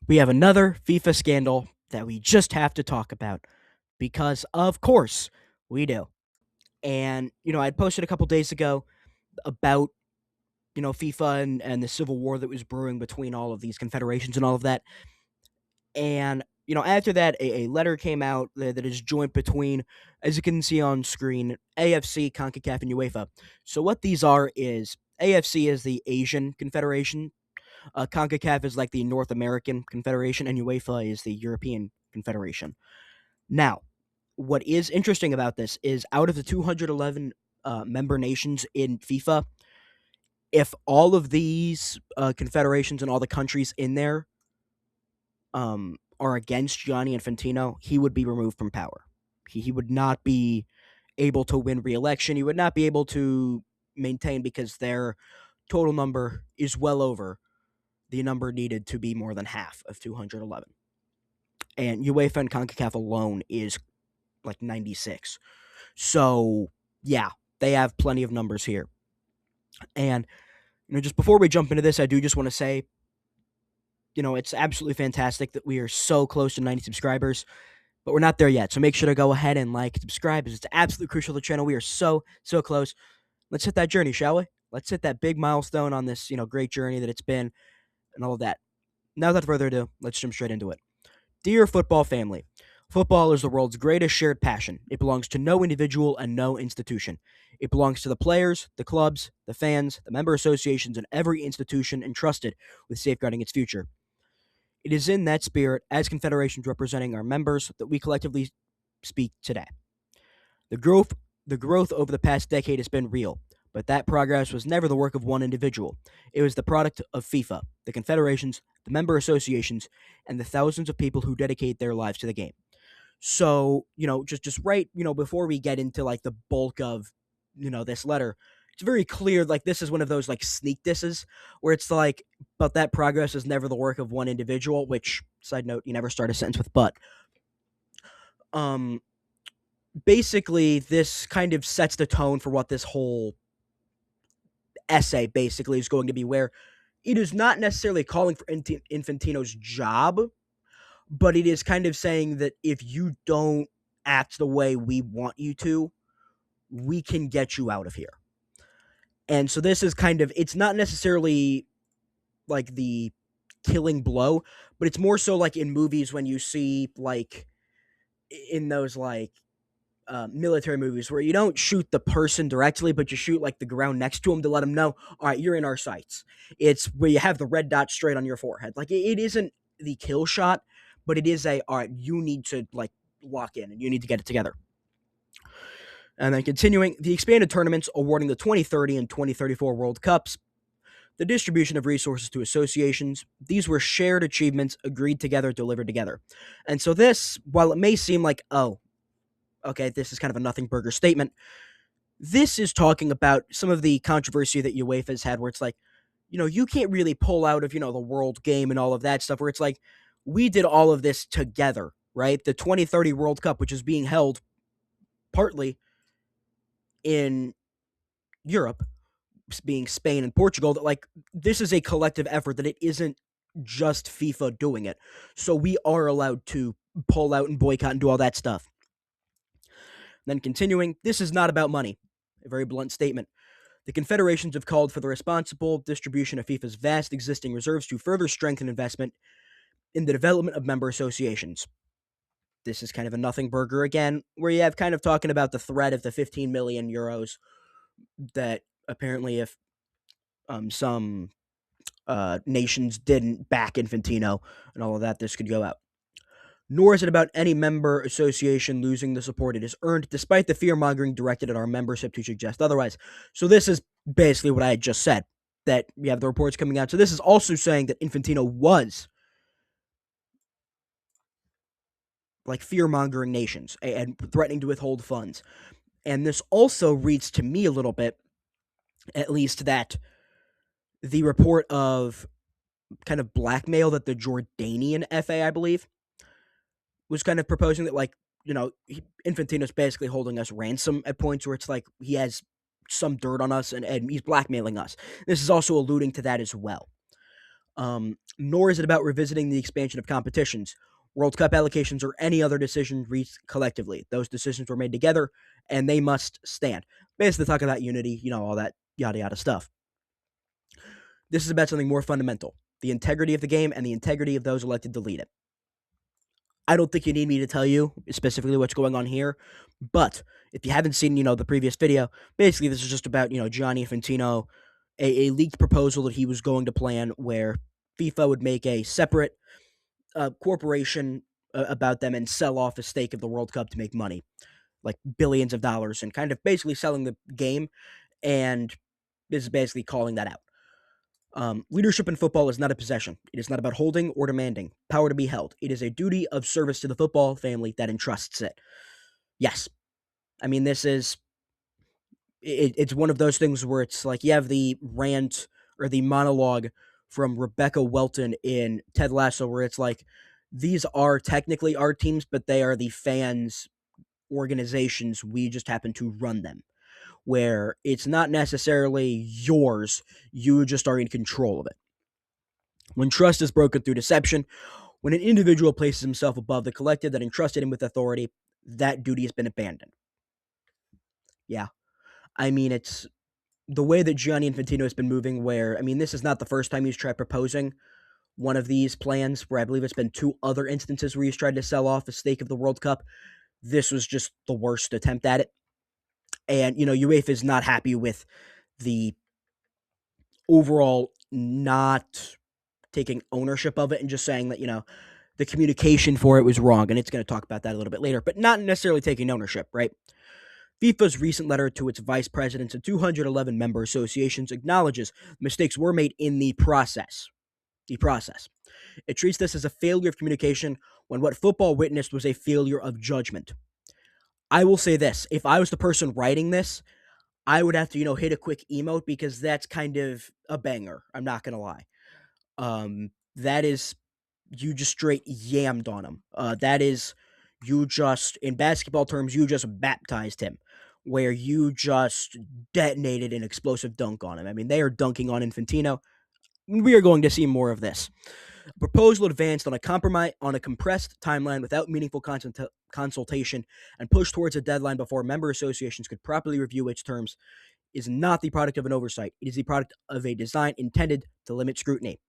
we have another FIFA scandal that we just have to talk about because, of course, we do. And, I had posted a couple days ago about, FIFA and the civil war that was brewing between all of these confederations and all of that. And, after that, a letter came out that is joint between, as you can see on screen, AFC, CONCACAF, and UEFA. So, what these are is AFC is the Asian Confederation. CONCACAF is like the North American Confederation, and UEFA is the European Confederation. Now, what is interesting about this is out of the 211 member nations in FIFA, if all of these confederations and all the countries in there are against Gianni Infantino, he would be removed from power. He would not be able to win re-election. He would not be able to maintain because their total number is well over the number needed to be more than half of 211. And UEFA and CONCACAF alone is like 96. So, yeah, they have plenty of numbers here. And, just before we jump into this, I do just want to say, it's absolutely fantastic that we are so close to 90 subscribers, but we're not there yet. So make sure to go ahead and like, subscribe, because it's absolutely crucial to the channel. We are so close. Let's hit that journey, shall we? Let's hit that big milestone on this, great journey that it's been and all of that. Now, without further ado, let's jump straight into it. Dear football family, football is the world's greatest shared passion. It belongs to no individual and no institution. It belongs to the players, the clubs, the fans, the member associations, and every institution entrusted with safeguarding its future. It is in that spirit, as confederations representing our members, that we collectively speak today. The growth over the past decade has been real, but that progress was never the work of one individual. It was the product of FIFA, the confederations, the member associations, and the thousands of people who dedicate their lives to the game. So, just right, before we get into like the bulk of, this letter, it's very clear, like, this is one of those like sneak disses where it's like, but that progress is never the work of one individual, which, side note, you never start a sentence with but. Basically, this kind of sets the tone for what this whole essay basically is going to be, where it is not necessarily calling for Infantino's job, but it is kind of saying that if you don't act the way we want you to, we can get you out of here. And so this is kind of, it's not necessarily like the killing blow, but it's more so like in movies when you see like in those like military movies where you don't shoot the person directly, but you shoot like the ground next to them to let them know, all right, you're in our sights. It's where you have the red dot straight on your forehead. Like it isn't the kill shot, but it is a, all right, you need to like lock in and you need to get it together. And then continuing, the expanded tournaments awarding the 2030 and 2034 World Cups, the distribution of resources to associations, these were shared achievements agreed together, delivered together. And so this, while it may seem like, oh, okay, this is kind of a nothing burger statement, this is talking about some of the controversy that UEFA has had where it's like, you can't really pull out of, the world game and all of that stuff, where it's like, we did all of this together, right? The 2030 World Cup, which is being held partly in Europe, being Spain and Portugal, that like this is a collective effort, that it isn't just FIFA doing it. So we are allowed to pull out and boycott and do all that stuff. Then continuing, this is not about money. A very blunt statement. The confederations have called for the responsible distribution of FIFA's vast existing reserves to further strengthen investment in the development of member associations. This is kind of a nothing burger again, where you have kind of talking about the threat of the 15 million euros that apparently if some nations didn't back Infantino and all of that, this could go out. Nor is it about any member association losing the support it has earned, despite the fear-mongering directed at our membership to suggest otherwise. So this is basically what I had just said, that we have the reports coming out. So this is also saying that Infantino was like fear-mongering nations and threatening to withhold funds. And this also reads to me a little bit, at least, that the report of kind of blackmail that the Jordanian FA, I believe, was kind of proposing, that like, Infantino's basically holding us ransom at points where it's like he has some dirt on us and he's blackmailing us. This is also alluding to that as well. Nor is it about revisiting the expansion of competitions, World Cup allocations, or any other decision reached collectively. Those decisions were made together, and they must stand. Basically, talking about unity, all that yada yada stuff. This is about something more fundamental: the integrity of the game and the integrity of those elected to lead it. I don't think you need me to tell you specifically what's going on here, but if you haven't seen, the previous video, basically this is just about, Gianni Infantino, a leaked proposal that he was going to plan where FIFA would make a separate corporation about them and sell off a stake of the World Cup to make money, like billions of dollars, and kind of basically selling the game, and this is basically calling that out. Leadership in football is not a possession. It is not about holding or demanding power to be held. It is a duty of service to the football family that entrusts it. Yes. I mean, it's one of those things where it's like you have the rant or the monologue from Rebecca Welton in Ted Lasso where it's like, these are technically our teams, but they are the fans' organizations. We just happen to run them. Where it's not necessarily yours, you just are in control of it. When trust is broken through deception, when an individual places himself above the collective that entrusted him with authority, that duty has been abandoned. Yeah. I mean, it's the way that Gianni Infantino has been moving, where, I mean, this is not the first time he's tried proposing one of these plans, where I believe it's been 2 other instances where he's tried to sell off a stake of the World Cup. This was just the worst attempt at it. And, UEFA is not happy with the overall not taking ownership of it and just saying that, the communication for it was wrong. And it's going to talk about that a little bit later, but not necessarily taking ownership, right? FIFA's recent letter to its vice presidents and 211 member associations acknowledges mistakes were made in the process. It treats this as a failure of communication when what football witnessed was a failure of judgment. I will say this: if I was the person writing this, I would have to, hit a quick emote because that's kind of a banger. I'm not going to lie. That is, you just straight yammed on him. That is, you just, in basketball terms, you just baptized him, where you just detonated an explosive dunk on him. I mean, they are dunking on Infantino. We are going to see more of this. A proposal advanced on a compressed timeline without meaningful consultation and pushed towards a deadline before member associations could properly review its terms is not the product of an oversight. It is the product of a design intended to limit scrutiny.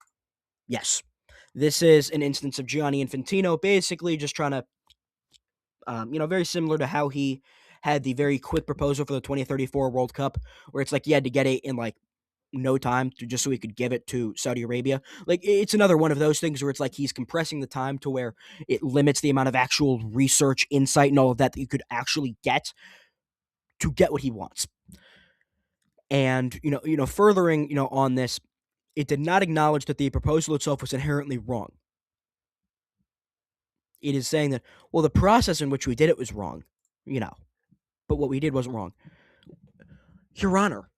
Yes, this is an instance of Gianni Infantino basically just trying to, very similar to how he had the very quick proposal for the 2034 World Cup, where it's like he had to get it in like no time just so he could give it to Saudi Arabia. Like, it's another one of those things where it's like he's compressing the time to where it limits the amount of actual research, insight, and all of that you could actually get to get what he wants. And, furthering, on this, it did not acknowledge that the proposal itself was inherently wrong. It is saying that, well, the process in which we did it was wrong, but what we did wasn't wrong. Your Honor,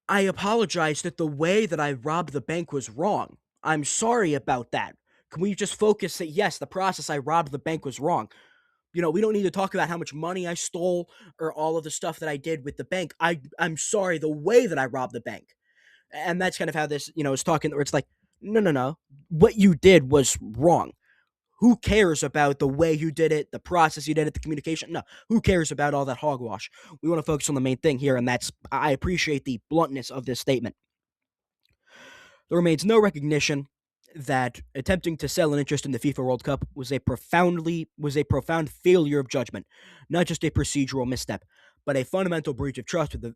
I apologize that the way that I robbed the bank was wrong. I'm sorry about that. Can we just focus that, yes, the process I robbed the bank was wrong? We don't need to talk about how much money I stole or all of the stuff that I did with the bank. I'm sorry, the way that I robbed the bank. And that's kind of how this, is talking, where it's like, no. What you did was wrong. Who cares about the way you did it, the process you did it, the communication? No, who cares about all that hogwash? We want to focus on the main thing here, and that's, I appreciate the bluntness of this statement. There remains no recognition that attempting to sell an interest in the FIFA World Cup was a profound failure of judgment, not just a procedural misstep, but a fundamental breach of trust with the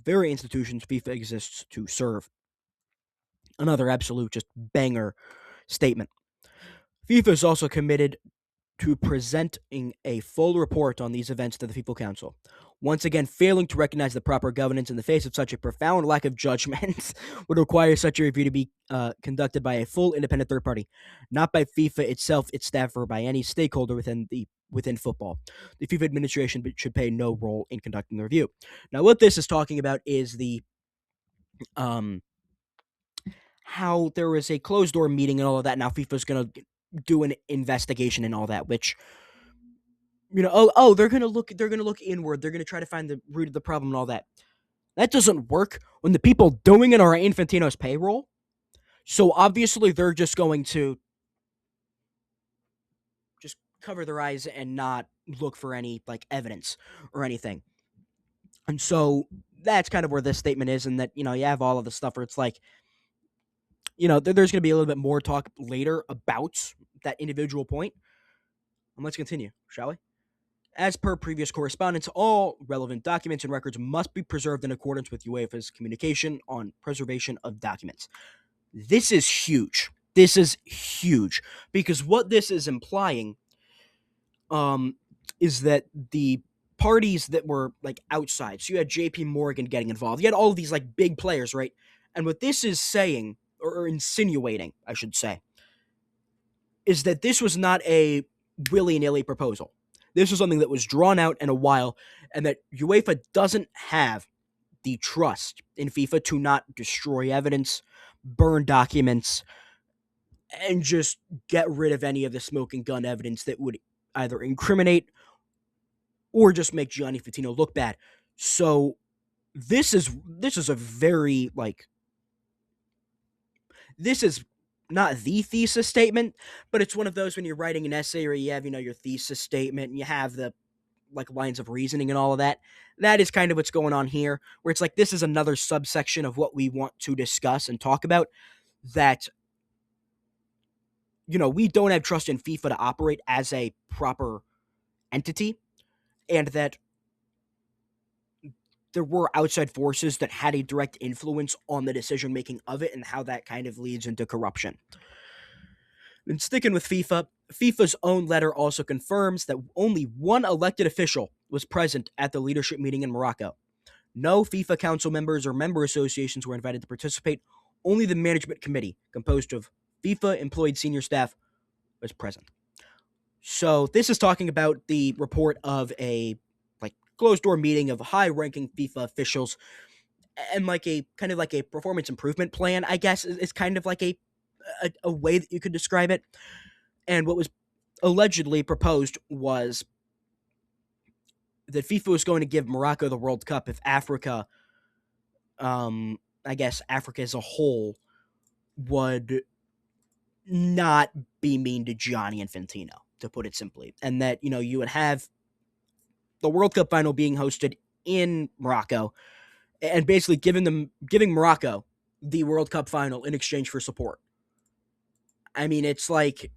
very institutions FIFA exists to serve. Another absolute just banger statement. FIFA is also committed to presenting a full report on these events to the FIFA Council. Once again, failing to recognize the proper governance in the face of such a profound lack of judgment would require such a review to be conducted by a full independent third party, not by FIFA itself, its staff, or by any stakeholder within football. The FIFA administration should play no role in conducting the review. Now, what this is talking about is the how there was a closed door meeting and all of that. Now FIFA's going to do an investigation and all that, which, they're going to look inward. They're going to try to find the root of the problem and all that. That doesn't work when the people doing it are Infantino's payroll. So obviously they're just going to just cover their eyes and not look for any like evidence or anything. And so that's kind of where this statement is, and that you have all of the stuff where it's like there's going to be a little bit more talk later about that individual point. And let's continue, shall we? As per previous correspondence, all relevant documents and records must be preserved in accordance with UEFA's communication on preservation of documents. This is huge. This is huge because what this is implying is that the parties that were like outside, so you had JP Morgan getting involved, you had all of these like big players, right? And what this is saying, or insinuating, I should say, is that this was not a willy-nilly proposal. This was something that was drawn out in a while, and that UEFA doesn't have the trust in FIFA to not destroy evidence, burn documents, and just get rid of any of the smoking gun evidence that would either incriminate or just make Gianni Infantino look bad. So this is a very like this is not the thesis statement, but it's one of those when you're writing an essay or you have your thesis statement and you have the like lines of reasoning and all of that. That is kind of what's going on here, where it's like this is another subsection of what we want to discuss and talk about. That we don't have trust in FIFA to operate as a proper entity, and that there were outside forces that had a direct influence on the decision making of it and how that kind of leads into corruption. And sticking with FIFA, FIFA's own letter also confirms that only one elected official was present at the leadership meeting in Morocco. No FIFA council members or member associations were invited to participate. Only the management committee, composed of FIFA employed senior staff, was present. So this is talking about the report of a like closed door meeting of high ranking FIFA officials, and like a kind of like a performance improvement plan, I guess is kind of like a way that you could describe it. And what was allegedly proposed was that FIFA was going to give Morocco the World Cup if Africa, I guess Africa as a whole, would not be mean to Gianni Infantino, to put it simply. And that, you would have the World Cup final being hosted in Morocco and basically giving Morocco the World Cup final in exchange for support. I mean, it's like,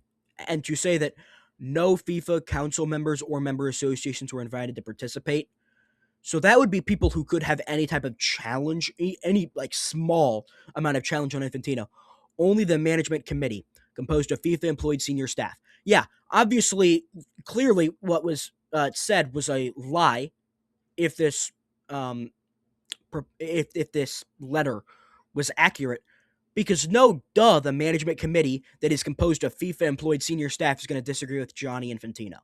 and to say that no FIFA council members or member associations were invited to participate. So that would be people who could have any type of challenge, any like small amount of challenge on Infantino. Only the management committee, composed of FIFA employed senior staff. Yeah, obviously, clearly, what was said was a lie. If this, if this letter was accurate, because no, duh, the management committee that is composed of FIFA employed senior staff is going to disagree with Gianni Infantino.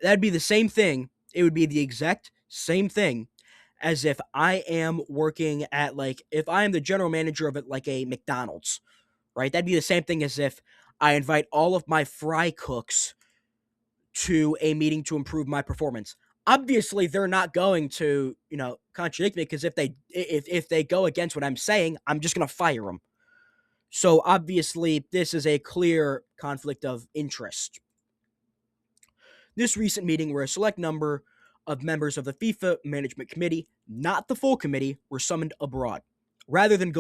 That'd be the same thing. It would be the exact same thing as if I am working at like if I am the general manager of it like a McDonald's, right? That'd be the same thing as if I invite all of my fry cooks to a meeting to improve my performance. Obviously, they're not going to, contradict me, because if they go against what I'm saying, I'm just going to fire them. So obviously, this is a clear conflict of interest. This recent meeting, where a select number of members of the FIFA Management Committee, not the full committee, were summoned abroad, rather than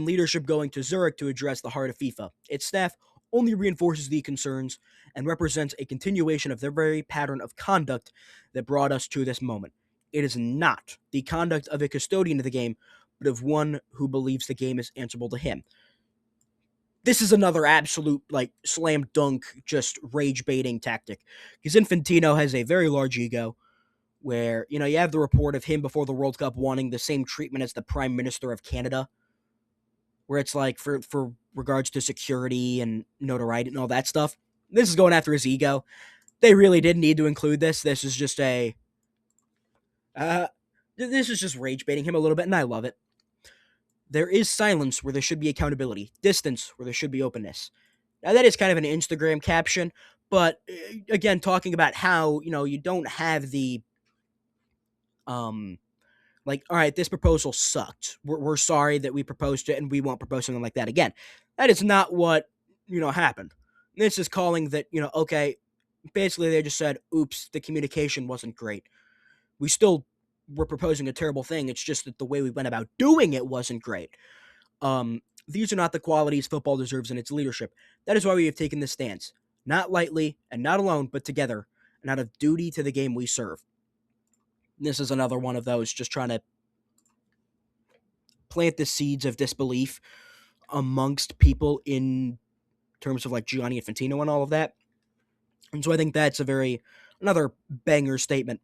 leadership going to Zurich to address the heart of FIFA. Its staff only reinforces the concerns and represents a continuation of their very pattern of conduct that brought us to this moment. It is not the conduct of a custodian of the game, but of one who believes the game is answerable to him. This is another absolute, like, slam dunk, just rage baiting tactic. Because Infantino has a very large ego, where, you have the report of him before the World Cup wanting the same treatment as the Prime Minister of Canada, where it's like for regards to security and notoriety and all that stuff. This is going after his ego. They really didn't need to include this. This is just this is just rage baiting him a little bit, and I love it. There is silence where there should be accountability, distance where there should be openness. Now, that is kind of an Instagram caption, but again, talking about how, you don't have the Like, all right, this proposal sucked. We're sorry that we proposed it, and we won't propose something like that again. That is not what happened. This is calling that okay. Basically, they just said, "Oops, the communication wasn't great. We still were proposing a terrible thing. It's just that the way we went about doing it wasn't great." These are not the qualities football deserves in its leadership. That is why we have taken this stance, not lightly and not alone, but together, and out of duty to the game we serve. This is another one of those just trying to plant the seeds of disbelief amongst people in terms of like Gianni Infantino and all of that. And so I think that's another banger statement.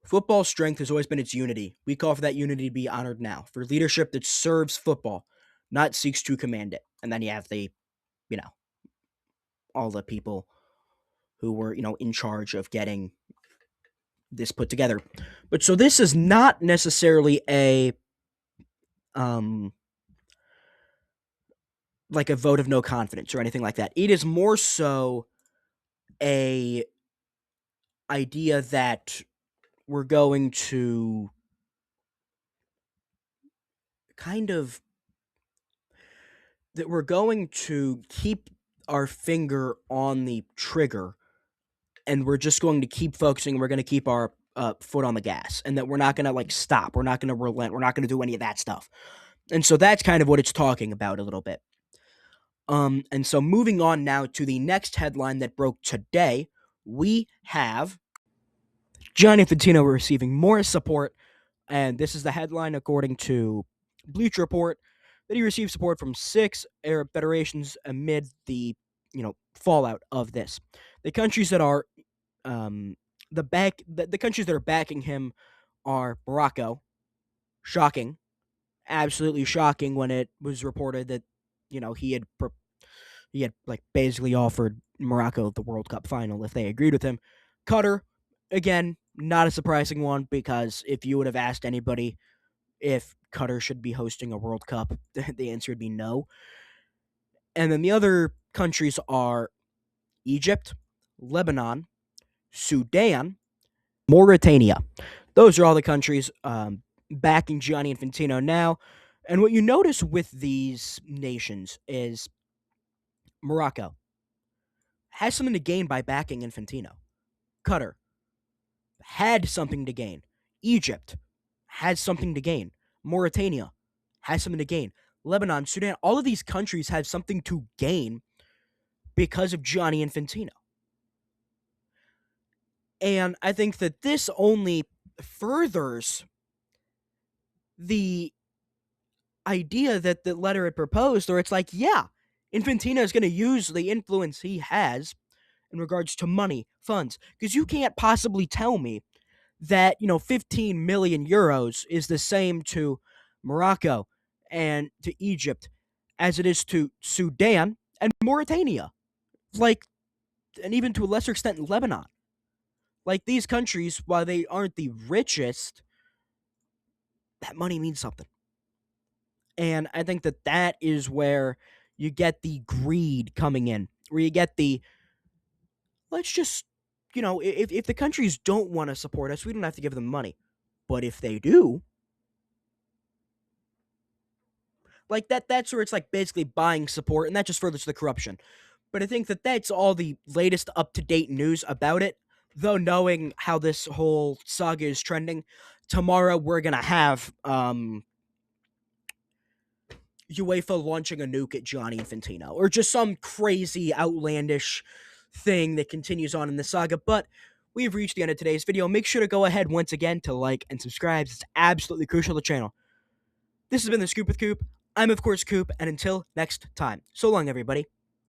Football's strength has always been its unity. We call for that unity to be honored now, for leadership that serves football, not seeks to command it. And then you have you know, all the people who were, in charge of getting this put together. But so this is not necessarily like a vote of no confidence or anything like that. It is more so a idea that we're going to kind of that we're going to keep our finger on the trigger, and we're just going to keep focusing. We're going to keep our foot on the gas, and that we're not going to like stop. We're not going to relent. We're not going to do any of that stuff. And so that's kind of what it's talking about a little bit. And so moving on now to the next headline that broke today, we have Gianni Infantino receiving more support, and this is the headline according to Bleacher Report, that he received support from 6 Arab federations amid the fallout of this. The countries that are the countries that are backing him are Morocco. Shocking, absolutely shocking when it was reported that he had like basically offered Morocco the World Cup final if they agreed with him. Qatar, again, not a surprising one, because if you would have asked anybody if Qatar should be hosting a World Cup, the answer would be no. And then the other countries are Egypt, Lebanon, Sudan, Mauritania. Those are all the countries backing Gianni Infantino now. And what you notice with these nations is Morocco has something to gain by backing Infantino. Qatar had something to gain. Egypt has something to gain. Mauritania has something to gain. Lebanon, Sudan, all of these countries have something to gain because of Gianni Infantino. And I think that this only furthers the idea that the letter had proposed, or it's like, yeah, Infantino is going to use the influence he has in regards to money, funds, because you can't possibly tell me that 15 million euros is the same to Morocco and to Egypt as it is to Sudan and Mauritania, like, and even to a lesser extent Lebanon. Like, these countries, while they aren't the richest, that money means something. And I think that that is where you get the greed coming in, where you get the, let's just, if the countries don't want to support us, we don't have to give them money. But if they do, like that's where it's like basically buying support, and that just furthers the corruption. But I think that that's all the latest up-to-date news about it. Though, knowing how this whole saga is trending, tomorrow we're going to have UEFA launching a nuke at Gianni Infantino, or just some crazy, outlandish thing that continues on in the saga. But we have reached the end of today's video. Make sure to go ahead once again to like and subscribe. It's absolutely crucial to the channel. This has been the Scoop with Coop. I'm, of course, Coop, and until next time, so long, everybody.